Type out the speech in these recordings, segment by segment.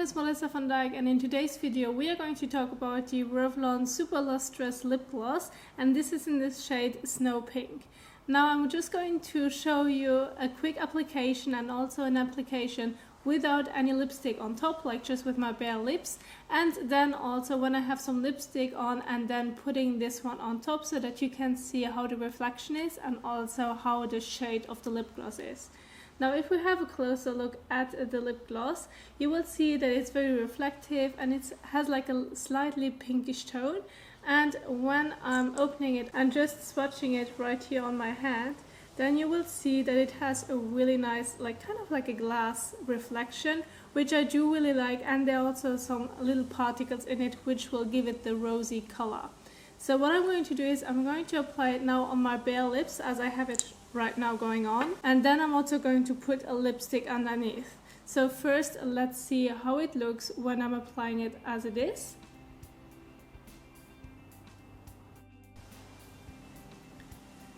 is Melissa van Dijk, and in today's video we are going to talk about the Revlon Super Lustrous Lip Gloss, and this is in the shade Snow Pink. Now I'm just going to show you a quick application and also an application without any lipstick on top, like just with my bare lips, and then also when I have some lipstick on and then putting this one on top so that you can see how the reflection is and also how the shade of the lip gloss is. Now if we have a closer look at the lip gloss, you will see that it's very reflective and it has like a slightly pinkish tone, and when I'm opening it and just swatching it right here on my hand, then you will see that it has a really nice, like kind of like a glass reflection, which I do really like, and there are also some little particles in it which will give it the rosy color. So what I'm going to do is I'm going to apply it now on my bare lips as I have it right now going on, and then I'm also going to put a lipstick underneath. So first let's see how it looks when I'm applying it as it is.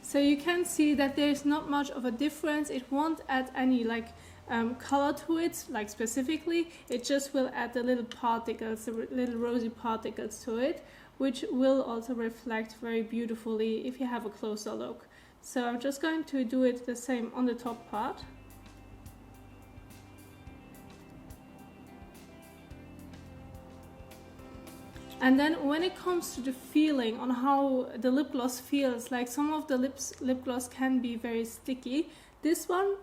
So you can see that there's not much of a difference. It won't add any color to it, like specifically. It just will add the little particles, the little rosy particles to it, which will also reflect very beautifully if you have a closer look. So I'm just going to do it the same on the top part. And then when it comes to the feeling on how the lip gloss feels, like some of the lip gloss can be very sticky. This one,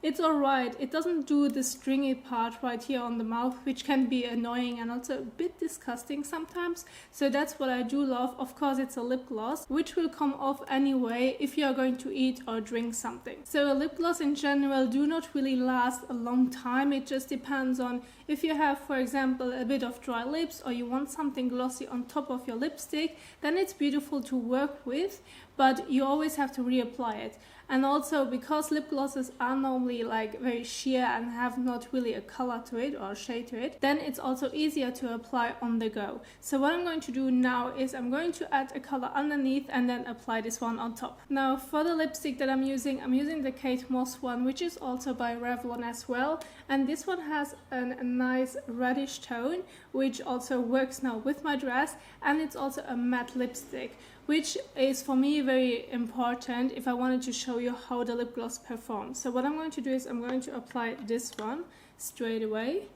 it's alright. It doesn't do the stringy part right here on the mouth, which can be annoying and also a bit disgusting sometimes. So that's what I do love. Of course, it's a lip gloss, which will come off anyway if you are going to eat or drink something. So a lip gloss in general do not really last a long time. It just depends on if you have, for example, a bit of dry lips or you want something glossy on top of your lipstick, then it's beautiful to work with, but you always have to reapply it. And also because lip glosses are normally like very sheer and have not really a color to it or a shade to it, then it's also easier to apply on the go. So what I'm going to do now is I'm going to add a color underneath and then apply this one on top. Now for the lipstick that I'm using the Kate Moss one, which is also by Revlon as well. And this one has a nice reddish tone, which also works now with my dress, and it's also a matte lipstick, which is for me very important if I wanted to show you how the lip gloss performs. So what I'm going to do is I'm going to apply this one straight away.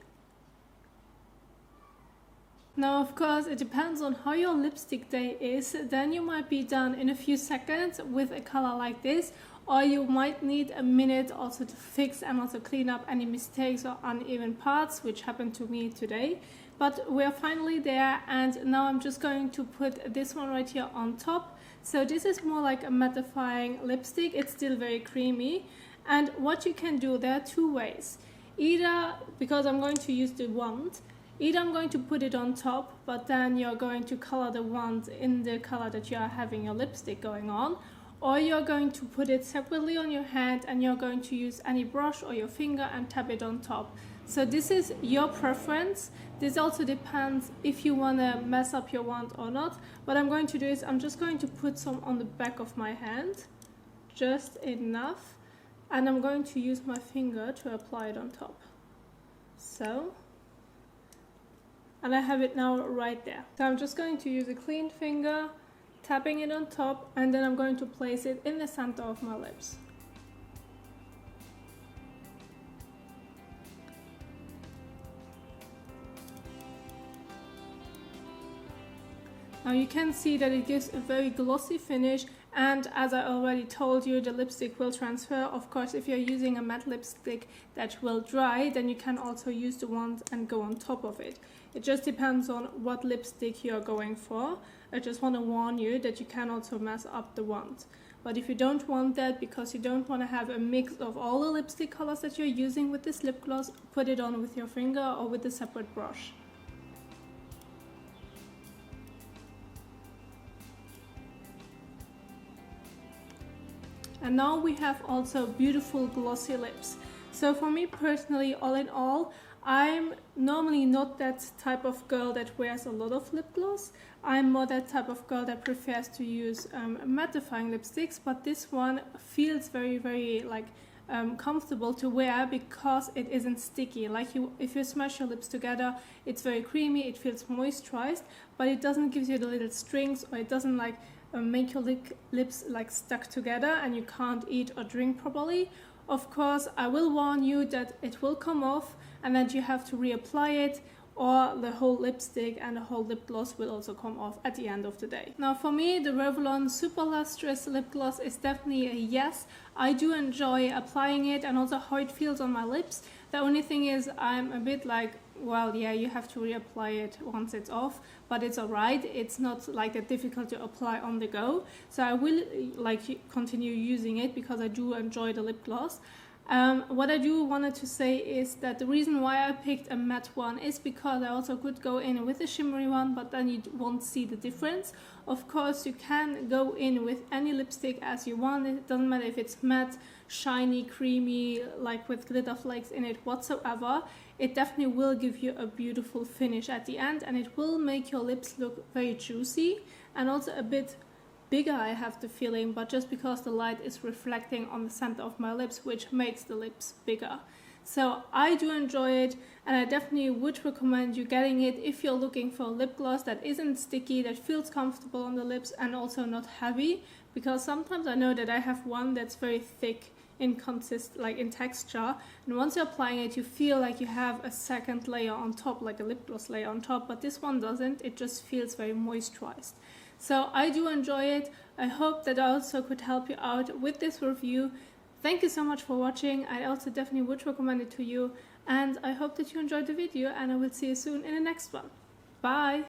Now of course it depends on how your lipstick day is, then you might be done in a few seconds with a color like this, or you might need a minute also to fix and also clean up any mistakes or uneven parts, which happened to me today. But we're finally there, and now I'm just going to put this one right here on top. So this is more like a mattifying lipstick. It's still very creamy, and what you can do, there are two ways. Either, because I'm going to use the wand, either I'm going to put it on top, but then you're going to color the wand in the color that you are having your lipstick going on, or you're going to put it separately on your hand and you're going to use any brush or your finger and tap it on top. So this is your preference. This also depends if you want to mess up your wand or not. What I'm going to do is I'm just going to put some on the back of my hand, just enough, and I'm going to use my finger to apply it on top. So, and I have it now right there. So I'm just going to use a clean finger, tapping it on top, and then I'm going to place it in the center of my lips. Now you can see that it gives a very glossy finish, and as I already told you, the lipstick will transfer. Of course, if you're using a matte lipstick that will dry, then you can also use the wand and go on top of it. It just depends on what lipstick you're going for. I just want to warn you that you can also mess up the wand. But if you don't want that, because you don't want to have a mix of all the lipstick colors that you're using with this lip gloss, put it on with your finger or with a separate brush. And now we have also beautiful glossy lips. So for me personally, all in all, I'm normally not that type of girl that wears a lot of lip gloss. I'm more that type of girl that prefers to use mattifying lipsticks, but this one feels very, very like comfortable to wear because it isn't sticky. Like if you smash your lips together, it's very creamy, it feels moisturized, but it doesn't give you the little strings, or it doesn't like make your lips like stuck together and you can't eat or drink properly. Of course, I will warn you that it will come off and that you have to reapply it, or the whole lipstick and the whole lip gloss will also come off at the end of the day. Now for me, the Revlon Super Lustrous lip gloss is definitely a yes. I do enjoy applying it and also how it feels on my lips. The only thing is I'm a bit like, well, yeah, you have to reapply it once it's off, but it's alright. It's not like that difficult to apply on the go. So I will like continue using it because I do enjoy the lip gloss. What I do wanted to say is that the reason why I picked a matte one is because I also could go in with a shimmery one, but then you won't see the difference. Of course, you can go in with any lipstick as you want. It doesn't matter if it's matte, shiny, creamy, like with glitter flakes in it whatsoever. It definitely will give you a beautiful finish at the end, and it will make your lips look very juicy and also a bit bigger, I have the feeling, but just because the light is reflecting on the center of my lips, which makes the lips bigger. So I do enjoy it, and I definitely would recommend you getting it if you're looking for a lip gloss that isn't sticky, that feels comfortable on the lips and also not heavy, because sometimes I know that I have one that's very thick in texture, and once you're applying it you feel like you have a second layer on top, like a lip gloss layer on top, but this one doesn't. It just feels very moisturized. So I do enjoy it. I hope that I also could help you out with this review. Thank you so much for watching. I also definitely would recommend it to you, and I hope that you enjoyed the video, and I will see you soon in the next one. Bye!